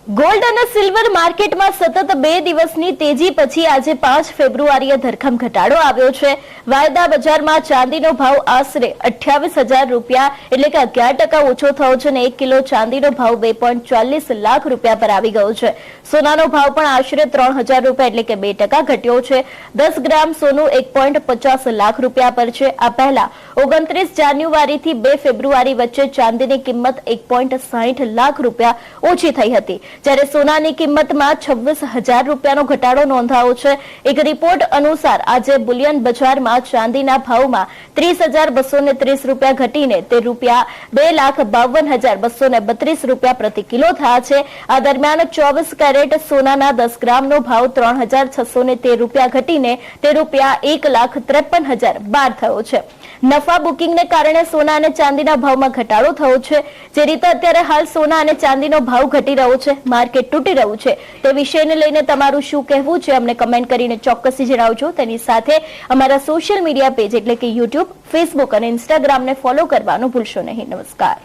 Gold અને silver માર્કેટમાં સતત 2 દિવસની તેજી પછી આજે 5 ફેબ્રુઆરીએ ધરખમ ઘટાડો આવ્યો છે। વાયદા બજારમાં ચાંદીનો ભાવ આશરે 28,000 રૂપિયા એટલે કે 11% ઓછો થયો છે અને 1 કિલો ચાંદીનો ભાવ 2.40 લાખ રૂપિયા પર આવી ગયો છે। સોનાનો ભાવ પણ આશરે 3,000 રૂપિયા એટલે કે 2% ઘટ્યો છે। 10 ગ્રામ સોનું 1.50 લાખ રૂપિયા પર છે। આ પહેલા 29 જાન્યુઆરીથી 2 ફેબ્રુઆરી વચ્ચે ચાંદીની કિંમત 1.60 લાખ રૂપિયા ઓછી થઈ હતી, જ્યારે સોનાની કિંમતમાં 26,000 રૂપિયાનો ઘટાડો નોંધાયો છે। એક રિપોર્ટ અનુસાર આજે બુલિયન બજારમાં ચાંદીના ભાવમાં 30,230 રૂપિયા ઘટીને તે રૂપિયા 2,52,232 રૂપિયા પ્રતિ કિલો થયા છે। આ દરમિયાન 24 કેરેટ સોનાના 10 ગ્રામનો ભાવ 3,613 રૂપિયા ઘટીને તે રૂપિયા 1,53,012 થયો છે। નફા બુકિંગને કારણે સોના અને ચાંદીના ભાવમાં ઘટાડો થયો છે। જે રીતે અત્યારે હાલ સોના અને ચાંદીનો ભાવ ઘટી રહ્યો છે, માર્કેટ તૂટી રહ્યું છે, તે વિષયને લઈને તમારું શું કહેવું છે અમને કમેન્ટ કરીને ચોક્કસથી જણાવજો। તેની સાથે અમારા સોશિયલ મીડિયા પેજ એટલે કે યુટ્યુબ, ફેસબુક અને ઇન્સ્ટાગ્રામને ફોલો કરવાનું ભૂલશો નહીં। નમસ્કાર।